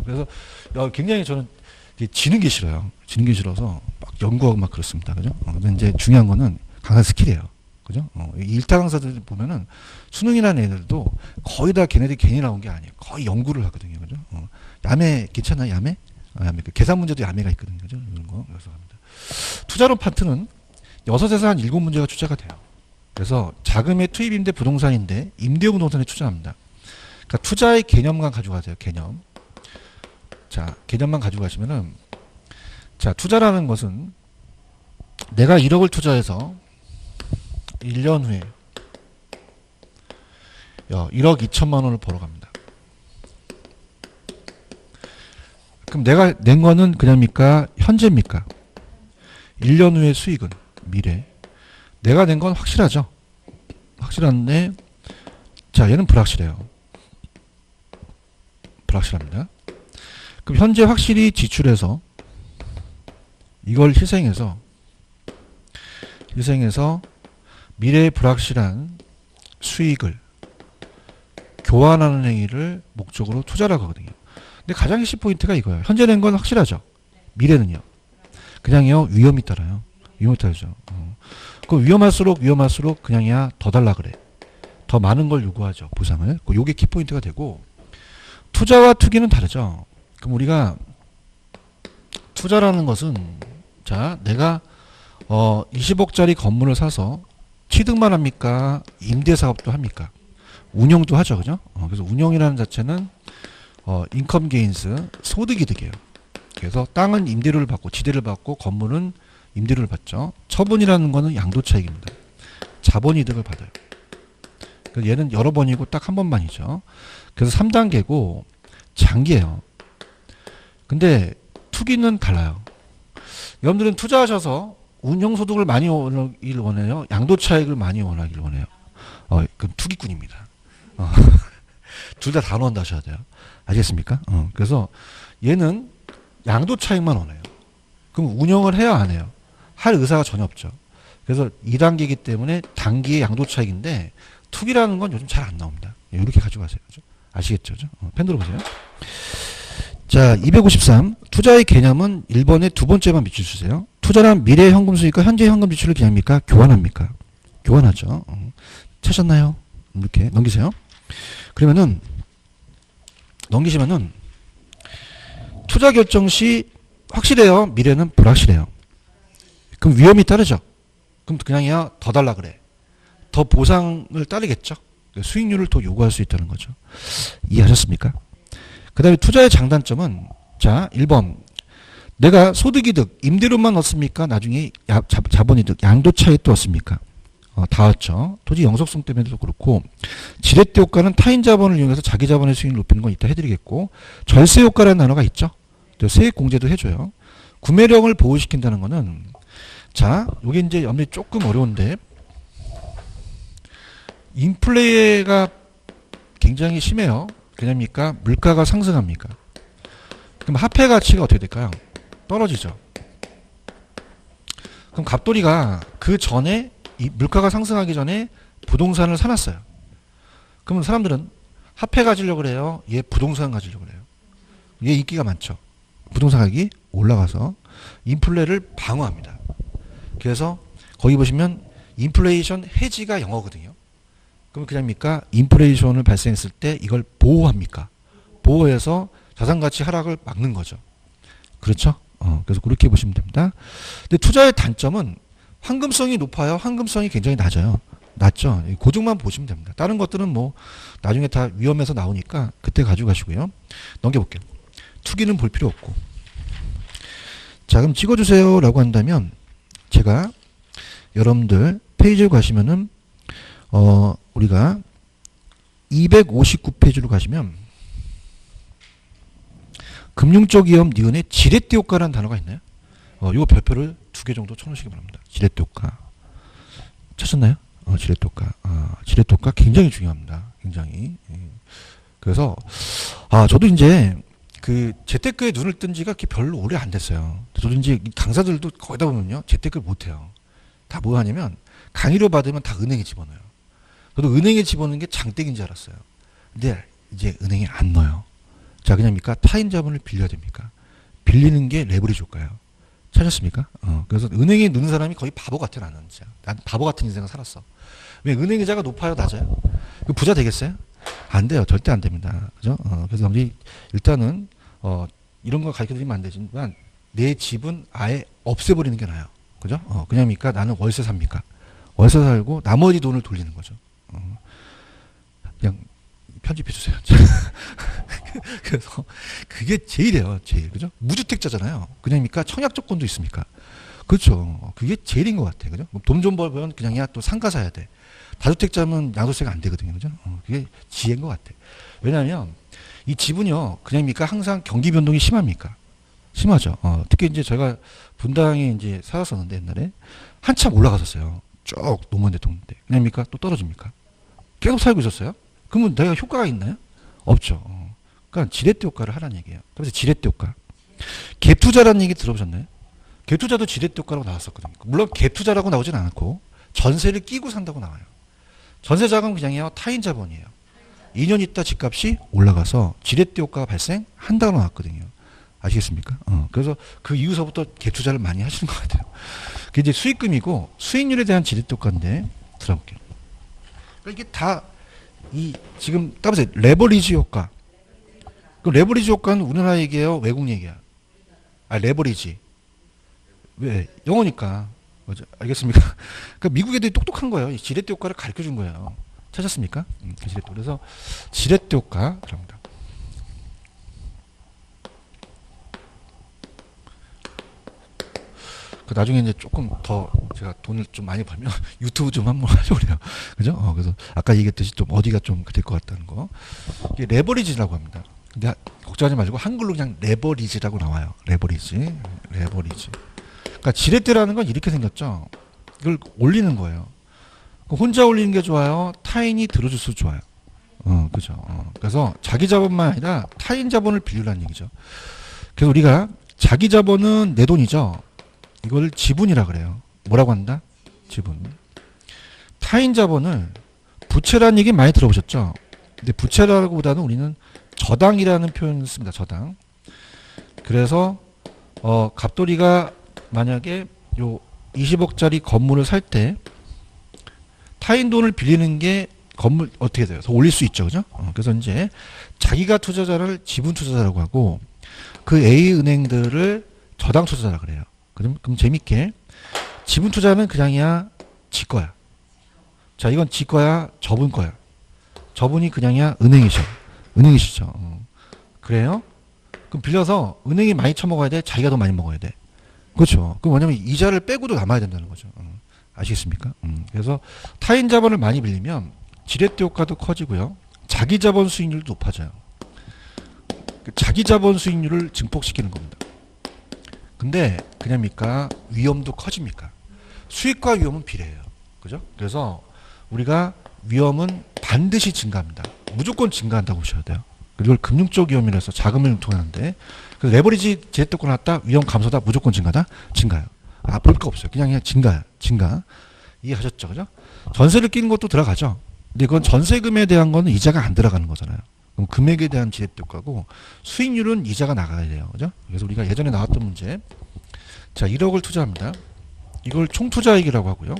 그래서 굉장히 저는 지는 게 싫어요. 지는 게 싫어서 막 연구하고 막 그렇습니다. 그죠? 근데 이제 중요한 거는 강사 스킬이에요. 그죠? 이 1타 강사들 보면은 수능이라는 애들도 거의 다 걔네들이 괜히 나온 게 아니에요. 거의 연구를 하거든요. 그죠? 야매 괜찮아요? 야매? 야매. 계산 문제도 야매가 있거든요. 그죠? 이런 거. 그래서 합니다. 투자론 파트는 6에서 한 7문제가 출제가 돼요. 그래서 자금의 투입인데 부동산인데 임대용 부동산에 투자합니다. 그러니까 투자의 개념만 가져가세요. 개념. 자, 개념만 가져가시면은 자, 투자라는 것은 내가 1억을 투자해서 1년 후에 1억 2천만 원을 벌어갑니다. 그럼 내가 낸 거는 그냥입니까? 현재입니까? 1년 후의 수익은 미래. 내가 낸 건 확실하죠. 확실한데 자, 얘는 불확실해요. 불확실합니다. 그럼 현재 확실히 지출해서 이걸 희생해서 미래의 불확실한 수익을 교환하는 행위를 목적으로 투자라고 하거든요. 근데 가장 핵심 포인트가 이거예요. 현재 낸 건 확실하죠. 미래는요. 그냥요 위험이 따라요. 위험이 따르죠. 그 위험할수록 그냥이야 더 달라 그래. 더 많은 걸 요구하죠. 보상을. 요게 키포인트가 되고 투자와 투기는 다르죠. 그럼 우리가 투자라는 것은 자 내가 20억짜리 건물을 사서 취득만 합니까? 임대사업도 합니까? 운영도 하죠. 그죠? 그래서 운영이라는 자체는 인컴 게인스 소득이득이에요. 그래서 땅은 임대료를 받고 지대를 받고 건물은 임대료를 받죠. 처분이라는 거는 양도차익입니다. 자본이득을 받아요. 그래서 얘는 여러 번이고 딱 한 번만이죠. 그래서 3단계고 장기예요. 근데 투기는 달라요. 여러분들은 투자하셔서 운용소득을 많이 원하길 원해요? 양도차익을 많이 원하길 원해요? 그럼 투기꾼입니다. 둘 다 원한다 하셔야 돼요. 아시겠습니까? 그래서 얘는 양도차익만 원해요. 그럼 운영을 해야 안 해요? 할 의사가 전혀 없죠. 그래서 2단계이기 때문에 단기의 양도차익인데 투기라는 건 요즘 잘 안 나옵니다. 이렇게 가져가세요. 그죠? 아시겠죠? 펜 들어보세요. 자, 253. 투자의 개념은 1번에 두 번째만 밑줄주세요. 투자란 미래의 현금 수익과 현재 현금 지출을 기합니까? 교환합니까? 교환하죠. 찾았나요? 이렇게 넘기세요. 그러면은 넘기시면은 투자 결정 시 확실해요? 미래는 불확실해요? 그럼 위험이 따르죠? 그럼 그냥이야 더 달라 그래. 더 보상을 따르겠죠? 수익률을 더 요구할 수 있다는 거죠. 이해하셨습니까? 그 다음에 투자의 장단점은 자 1번 내가 소득이득 임대료만 얻습니까? 나중에 자본이득 양도차익도 얻습니까? 다 얻죠. 토지 영속성 때문에도 그렇고 지렛대 효과는 타인 자본을 이용해서 자기 자본의 수익을 높이는 건 이따 해드리겠고 절세 효과라는 단어가 있죠. 또 세액 공제도 해줘요. 구매력을 보호시킨다는 거는 자 요게 이제 염려 조금 어려운데 인플레가 굉장히 심해요. 그냥입니까? 물가가 상승합니까? 그럼 화폐 가치가 어떻게 될까요? 떨어지죠. 그럼 갑돌이가 그 전에 이 물가가 상승하기 전에 부동산을 사놨어요. 그러면 사람들은 화폐 가지려고 그래요? 얘 부동산 가지려고 그래요? 얘 인기가 많죠. 부동산 가격이 올라가서 인플레를 방어합니다. 그래서 거기 보시면 인플레이션 해지가 영어거든요. 그럼 그냥입니까? 인플레이션을 발생했을 때 이걸 보호합니까? 보호해서 자산가치 하락을 막는 거죠. 그렇죠? 그래서 그렇게 보시면 됩니다. 근데 투자의 단점은 황금성이 높아요? 황금성이 굉장히 낮아요? 낮죠? 고정만 보시면 됩니다. 다른 것들은 뭐 나중에 다 위험해서 나오니까 그때 가지고 가시고요. 넘겨볼게요. 투기는 볼 필요 없고. 자, 그럼 찍어주세요 라고 한다면 제가 여러분들 페이지를 가시면은 우리가 259페이지로 가시면 금융적 위험 니은에 지렛대 효과라는 단어가 있나요? 이거 별표를 2개 정도 쳐놓으시기 바랍니다. 지렛대 효과. 찾았나요? 지렛대 효과. 지렛대 효과 굉장히 중요합니다. 굉장히. 그래서, 저도 이제 그 재테크에 눈을 뜬 지가 별로 오래 안 됐어요. 저도 이제 강사들도 거의 다 보면요. 재테크를 못 해요. 다 뭐 하냐면 강의료 받으면 다 은행에 집어넣어요. 저도 은행에 집어넣는 게 장땡인 줄 알았어요. 근데 이제 은행에 안 넣어요. 자, 그냥입니까? 타인 자본을 빌려야 됩니까? 빌리는 게 레버리지 효과예요. 찾았습니까? 그래서 은행에 넣는 사람이 거의 바보 같아, 나는 진짜. 난 바보 같은 인생을 살았어. 왜 은행 이자가 높아요, 낮아요? 부자 되겠어요? 안 돼요. 절대 안 됩니다. 그죠? 그래서 우리 일단은, 이런 거 가르쳐 드리면 안 되지만, 내 집은 아예 없애버리는 게 나아요. 그죠? 그냥입니까? 나는 월세 삽니까? 월세 살고 나머지 돈을 돌리는 거죠. 그냥 편집해 주세요. 그래서 그게 제일이에요. 제일. 그죠? 무주택자잖아요. 그냥입니까? 청약 조건도 있습니까? 그렇죠. 그게 제일인 것 같아요. 그죠? 돈 좀 벌면 그냥이야 또 상가 사야 돼. 다주택자면 양도세가 안 되거든요. 그죠? 그게 지혜인 것 같아. 왜냐하면 이 집은요. 그냥입니까? 항상 경기 변동이 심합니까? 심하죠. 특히 이제 제가 분당에 이제 살았었는데 옛날에 한참 올라갔었어요. 쭉 노무현 대통령 때. 그냥입니까? 또 떨어집니까? 계속 살고 있었어요? 그러면 내가 효과가 있나요? 없죠. 그러니까 지렛대 효과를 하라는 얘기예요. 그래서 지렛대 효과. 갭투자라는 얘기 들어보셨나요? 갭투자도 지렛대 효과라고 나왔었거든요. 물론 갭투자라고 나오진 않고 전세를 끼고 산다고 나와요. 전세 자금 그냥이요 타인 자본이에요. 2년 있다 집값이 올라가서 지렛대 효과가 발생한다고 나왔거든요. 아시겠습니까? 그래서 그 이후서부터 갭 투자를 많이 하시는 것 같아요. 그게 이제 수익금이고 수익률에 대한 지렛대효과인데 들어볼게요. 그러니까 이게 다 이 지금 따보세요. 레버리지 효과. 그 레버리지 효과는 우리나라 얘기예요, 외국 얘기야? 아, 레버리지. 왜? 영어니까. 맞아. 알겠습니까? 그러니까 미국 애들이 똑똑한 거예요. 이 지렛대 효과를 가르쳐 준 거예요. 찾았습니까? 그 지렛대. 그래서 지렛대 효과 들어갑니다. 그 나중에 이제 조금 더 제가 돈을 좀 많이 벌면 유튜브 좀 한번 하려고 그래요. 그죠? 그래서 아까 얘기했듯이 좀 어디가 좀 될 것 같다는 거. 이게 레버리지라고 합니다. 근데 걱정하지 마시고 한글로 그냥 레버리지라고 나와요. 레버리지. 레버리지. 그러니까 지렛대라는 건 이렇게 생겼죠. 이걸 올리는 거예요. 혼자 올리는 게 좋아요? 타인이 들어줄수록 좋아요. 그죠. 그래서 자기 자본만 아니라 타인 자본을 빌리라는 얘기죠. 그래서 우리가 자기 자본은 내 돈이죠. 이걸 지분이라 그래요. 뭐라고 한다? 지분. 타인 자본을 부채라는 얘기 많이 들어보셨죠? 근데 부채라기보다는 우리는 저당이라는 표현을 씁니다. 저당. 그래서 갑돌이가 만약에 요 20억짜리 건물을 살 때 타인 돈을 빌리는 게 건물 어떻게 돼요? 더 올릴 수 있죠. 그죠? 그래서 이제 자기가 투자자를 지분 투자자라고 하고 그 A 은행들을 저당 투자자라 그래요. 그럼 재밌게 지분 투자는 그냥이야 지 거야. 자, 이건 지 거야, 저분 거야. 저분이 그냥이야 은행이셔. 은행이시죠. 그래요? 그럼 빌려서 은행이 많이 처먹어야 돼? 자기가 더 많이 먹어야 돼? 그렇죠. 그럼 뭐냐면 이자를 빼고도 남아야 된다는 거죠. 아시겠습니까? 그래서 타인 자본을 많이 빌리면 지렛대 효과도 커지고요. 자기 자본 수익률도 높아져요. 자기 자본 수익률을 증폭시키는 겁니다. 근데 그냥입니까? 위험도 커집니까? 수익과 위험은 비례해요. 그죠? 그래서 우리가 위험은 반드시 증가합니다. 무조건 증가한다고 보셔야 돼요. 이걸 금융적 위험이라서 자금을 융통하는데 그래서 레버리지 지렛대권 났다 위험 감소다 무조건 증가다 증가요. 볼 거 없어요. 그냥 증가야. 증가. 이해하셨죠? 그죠? 전세를 끼는 것도 들어가죠. 근데 그건 전세금에 대한 거는 이자가 안 들어가는 거잖아요. 그럼 금액에 대한 지렛대효과고 수익률은 이자가 나가야 돼요. 그죠? 그래서 우리가 예전에 나왔던 문제 자 1억을 투자합니다. 이걸 총투자액이라고 하고요.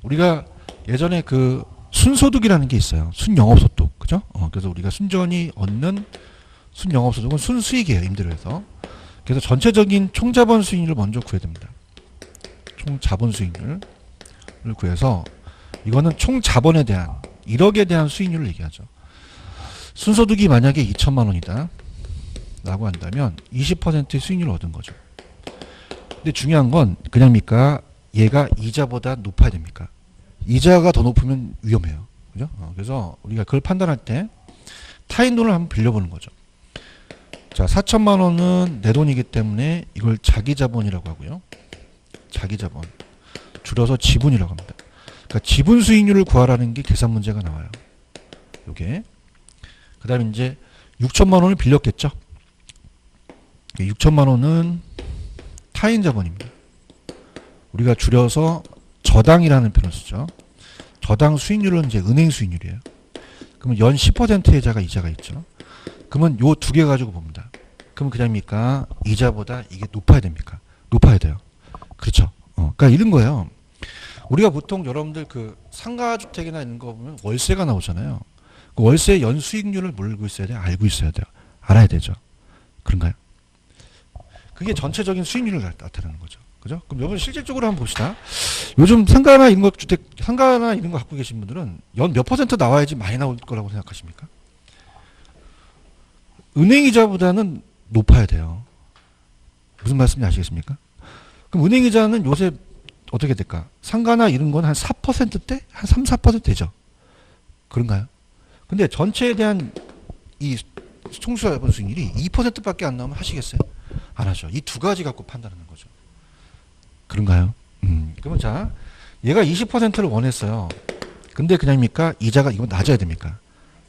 우리가 예전에 그 순소득이라는 게 있어요. 순영업소득. 그죠? 그래서 우리가 순전히 얻는 순영업소득은 순수익이에요. 임대를 해서. 그래서 전체적인 총자본 수익률을 먼저 구해야 됩니다. 총자본 수익률을 구해서 이거는 총자본에 대한 1억에 대한 수익률을 얘기하죠. 순소득이 만약에 2천만 원이다 라고 한다면 20%의 수익률을 얻은 거죠. 근데 중요한 건 그냥입니까? 얘가 이자보다 높아야 됩니까? 이자가 더 높으면 위험해요. 그죠? 그래서 우리가 그걸 판단할 때 타인 돈을 한번 빌려보는 거죠. 자, 4천만 원은 내 돈이기 때문에 이걸 자기 자본이라고 하고요. 자기 자본. 줄여서 지분이라고 합니다. 그러니까 지분 수익률을 구하라는 게 계산 문제가 나와요. 요게. 그 다음에 이제 6천만 원을 빌렸겠죠. 6천만 원은 타인 자본입니다. 우리가 줄여서 저당이라는 표현을 쓰죠. 저당 수익률은 이제 은행 수익률이에요. 그러면 연 10%의 이자가 있죠. 그러면 요 두 개 가지고 봅니다. 그러면 그냥입니까? 이자보다 이게 높아야 됩니까? 높아야 돼요. 그렇죠. 그러니까 이런 거예요. 우리가 보통 여러분들 그 상가주택이나 이런 거 보면 월세가 나오잖아요. 그 월세 연 수익률을 모르고 있어야 돼요? 알고 있어야 돼요? 알아야 되죠. 그런가요? 그게 전체적인 수익률을 나타내는 거죠. 그죠? 그럼 여러분 실질적으로 한번 봅시다. 요즘 상가나 이런 거 주택, 상가나 이런 거 갖고 계신 분들은 연 몇 퍼센트 나와야지 많이 나올 거라고 생각하십니까? 은행이자보다는 높아야 돼요. 무슨 말씀인지 아시겠습니까? 그럼 은행이자는 요새 어떻게 될까? 상가나 이런 건 한 4%대? 한 3, 4% 되죠? 그런가요? 근데 전체에 대한 이 총수자본 수익률이 2%밖에 안 나오면 하시겠어요? 안 하죠. 이 두 가지 갖고 판단하는 거죠. 그런가요? 그러면 자, 얘가 20%를 원했어요. 근데 그냥입니까? 이자가 이거 낮아야 됩니까?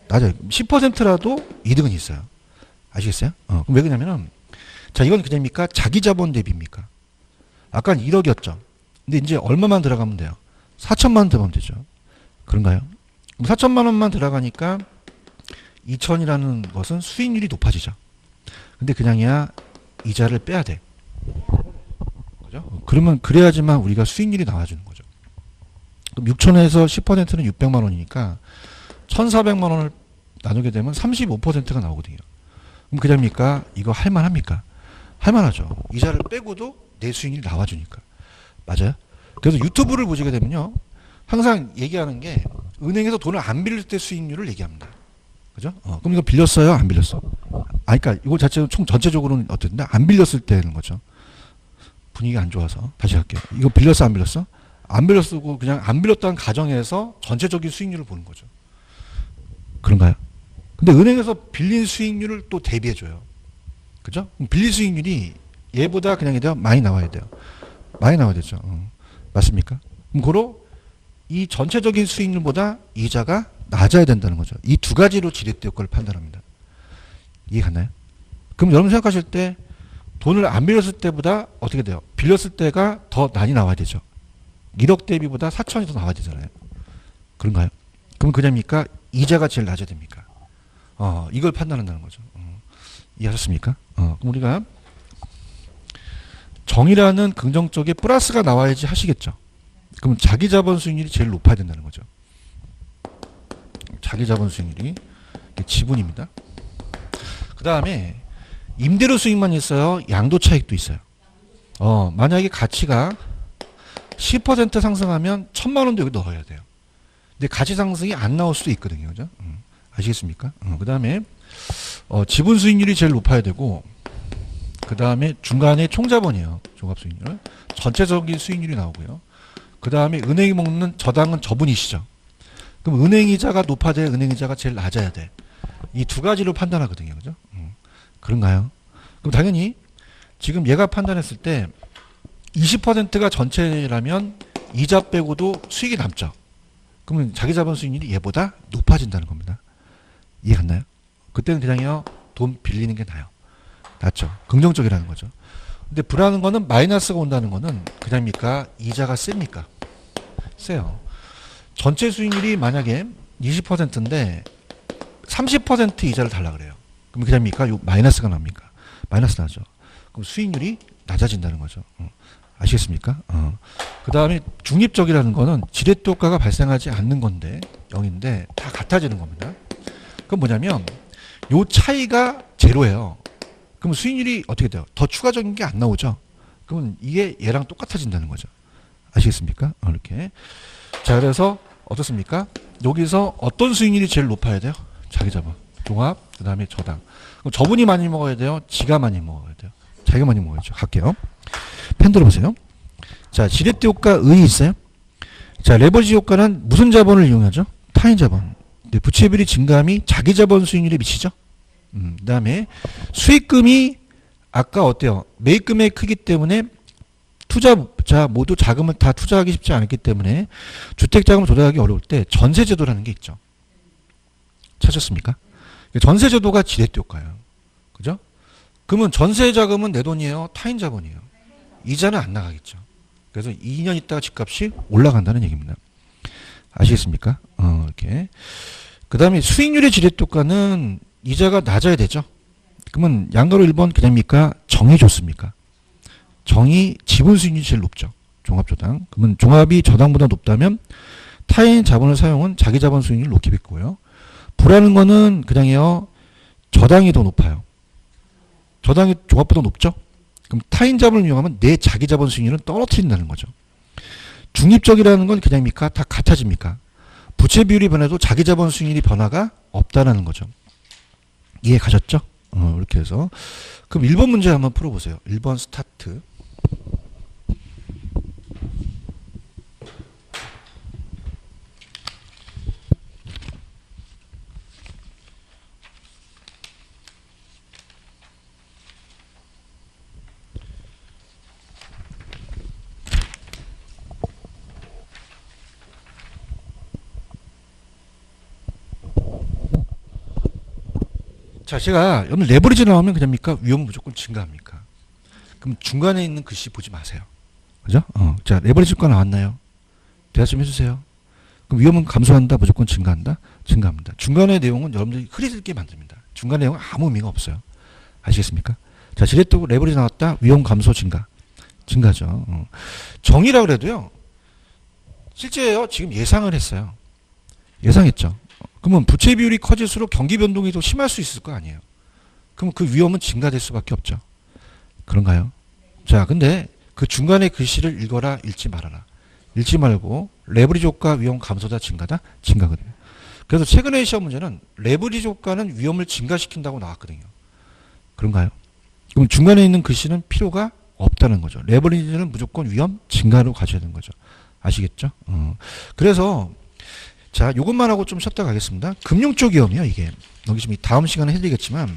낮아요. 10%라도 이득은 있어요. 아시겠어요? 그럼 왜 그러냐면은 자, 이건 그냥입니까? 자기 자본 대비입니까? 아까는 1억이었죠. 근데 이제 얼마만 들어가면 돼요? 4천만 원 들어가면 되죠. 그런가요? 4천만 원만 들어가니까 2천이라는 것은 수익률이 높아지죠. 근데 그냥이야 이자를 빼야 돼. 그죠? 그러면 그래야지만 우리가 수익률이 나와주는 거죠. 그럼 6천에서 10%는 600만 원이니까 1,400만 원을 나누게 되면 35%가 나오거든요. 그럼 그냥입니까? 이거 할만합니까? 할만하죠. 이자를 빼고도 내 수익률이 나와주니까. 맞아요? 그래서 유튜브를 보시게 되면요. 항상 얘기하는 게 은행에서 돈을 안 빌릴 때 수익률을 얘기합니다. 그죠? 그럼 이거 빌렸어요? 안 빌렸어? 그러니까 이거 자체는 총 전체적으로는 어떤데? 안 빌렸을 때는 거죠. 분위기가 안 좋아서. 다시 할게요. 이거 빌렸어? 안 빌렸어? 안 빌렸고 그냥 안 빌렸다는 가정에서 전체적인 수익률을 보는 거죠. 그런가요? 근데 은행에서 빌린 수익률을 또 대비해줘요. 그죠? 빌린 수익률이 얘보다 그냥 많이 나와야 돼요. 많이 나와야 되죠. 맞습니까? 그럼 고로 이 전체적인 수익률보다 이자가 낮아야 된다는 거죠. 이 두 가지로 지렛대 효과를 판단합니다. 이해 갔나요? 그럼 여러분 생각하실 때 돈을 안 빌렸을 때보다 어떻게 돼요? 빌렸을 때가 더 많이 나와야 되죠. 1억 대비보다 4천이 더 나와야 되잖아요. 그런가요? 그럼 그냥입니까? 이자가 제일 낮아야 됩니까? 이걸 판단한다는 거죠. 이해하셨습니까? 그럼 우리가 정이라는 긍정적인 플러스가 나와야지 하시겠죠. 그럼 자기 자본 수익률이 제일 높아야 된다는 거죠. 자기 자본 수익률이 지분입니다. 그 다음에 임대료 수익만 있어요? 양도 차익도 있어요. 만약에 가치가 10% 상승하면 1,000만 원도 여기 넣어야 돼요. 근데 가치 상승이 안 나올 수도 있거든요. 그죠? 아시겠습니까? 그 다음에 지분 수익률이 제일 높아야 되고 그 다음에 중간에 총자본이에요. 종합 수익률. 전체적인 수익률이 나오고요. 그 다음에 은행이 먹는 저당은 저분이시죠. 그럼 은행이자가 높아져야 은행이자가 제일 낮아야 돼. 이 두 가지로 판단하거든요. 그죠? 그런가요? 그럼 당연히 지금 얘가 판단했을 때 20%가 전체라면 이자 빼고도 수익이 남죠. 그러면 자기 자본 수익률이 얘보다 높아진다는 겁니다. 이해 갔나요? 그때는 그냥요 돈 빌리는 게 나아요. 낫죠. 긍정적이라는 거죠. 근데 불안한 거는 마이너스가 온다는 거는 그냥입니까? 이자가 셉니까? 세요. 전체 수익률이 만약에 20%인데 30% 이자를 달라 그래요. 그럼 그냥입니까? 요 마이너스가 납니까? 마이너스 나죠. 그럼 수익률이 낮아진다는 거죠. 아시겠습니까? 그 다음에 중립적이라는 거는 지렛대 효과가 발생하지 않는 건데 0인데 다 같아지는 겁니다. 그건 뭐냐면 요 차이가 제로예요. 그럼 수익률이 어떻게 돼요? 더 추가적인 게 안 나오죠. 그러면 이게 얘랑 똑같아진다는 거죠. 아시겠습니까? 이렇게. 자, 그래서 어떻습니까? 여기서 어떤 수익률이 제일 높아야 돼요? 자기 자본, 종합, 그 다음에 저당. 그럼 저분이 많이 먹어야 돼요? 지가 많이 먹어야 돼요? 자기가 많이 먹어야죠. 갈게요. 펜 들어보세요. 자, 지렛대 효과 의 있어요? 자, 레버리지 효과는 무슨 자본을 이용하죠? 타인 자본. 네, 부채비율이 증가함이 자기 자본 수익률에 미치죠? 그 다음에 수익금이 아까 어때요? 매입금의 크기 때문에 투자자 모두 자금을 다 투자하기 쉽지 않기 때문에 주택자금을 조달하기 어려울 때 전세제도라는 게 있죠. 찾았습니까? 전세제도가 지렛대 효과예요. 그죠? 그러면 전세자금은 내 돈이에요? 타인 자본이에요? 이자는 안 나가겠죠. 그래서 2년 있다가 집값이 올라간다는 얘기입니다. 아시겠습니까? 이렇게. 그 다음에 수익률의 지렛대 효과는 이자가 낮아야 되죠. 그러면 양가로 1번 그냥입니까? 정이 좋습니까? 정이 지분 수익률이 제일 높죠. 종합저당. 그러면 종합이 저당보다 높다면 타인 자본을 사용은 자기 자본 수익률을 높게 뵙고요. 부라는 거는 그냥요 저당이 더 높아요. 저당이 종합보다 높죠? 그럼 타인 자본을 이용하면 내 자기 자본 수익률은 떨어뜨린다는 거죠. 중립적이라는 건 그냥입니까? 다 같아집니까? 부채 비율이 변해도 자기 자본 수익률이 변화가 없다라는 거죠. 이해 가셨죠? 이렇게 해서. 그럼 1번 문제 한번 풀어보세요. 1번 스타트. 자, 제가 오늘 레버리지 나오면 그냥입니까? 위험은 무조건 증가합니까? 그럼 중간에 있는 글씨 보지 마세요. 그죠? 자, 레버리지 효과 나왔나요? 대화 좀 해주세요. 그럼 위험은 감소한다, 무조건 증가한다? 증가합니다. 중간의 내용은 여러분들이 흐릿게 만듭니다. 중간 내용은 아무 의미가 없어요. 아시겠습니까? 자, 지렛대 레버리지 나왔다. 위험 감소 증가죠. 정의라 그래도요. 실제요. 지금 예상을 했어요. 예상했죠. 그러면 부채 비율이 커질수록 경기 변동이 더 심할 수 있을 거 아니에요. 그럼 그 위험은 증가될 수밖에 없죠. 그런가요? 자, 근데 그 중간에 글씨를 읽어라, 읽지 말아라. 읽지 말고 레버리지 효과 위험 감소다 증가다 증가거든요. 그래서 최근에 시험 문제는 레버리지 효과는 위험을 증가시킨다고 나왔거든요. 그런가요? 그럼 중간에 있는 글씨는 필요가 없다는 거죠. 레버리지는 무조건 위험 증가로 가셔야 되는 거죠. 아시겠죠? 그래서 자, 요것만 하고 좀 쉬었다 가겠습니다. 금융 쪽 위험이요, 이게. 여기 지금 다음 시간에 해드리겠지만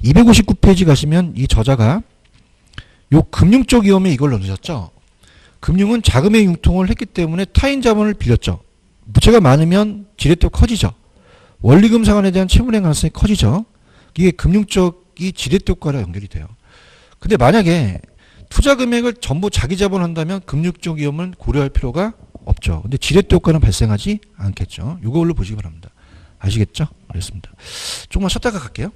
259페이지 가시면 이 저자가 요 금융 쪽 위험에 이걸 넣으셨죠. 금융은 자금의 융통을 했기 때문에 타인 자본을 빌렸죠. 부채가 많으면 지렛대가 커지죠. 원리금 상환에 대한 채무의 가능성이 커지죠. 이게 금융 쪽이 지렛대 효과랑 연결이 돼요. 근데 만약에 투자 금액을 전부 자기 자본한다면 금융 쪽 위험은 고려할 필요가 없죠. 근데 지렛대 효과는 발생하지 않겠죠. 이걸로 보시기 바랍니다. 아시겠죠? 그렇습니다. 조금만 쉬었다가 갈게요.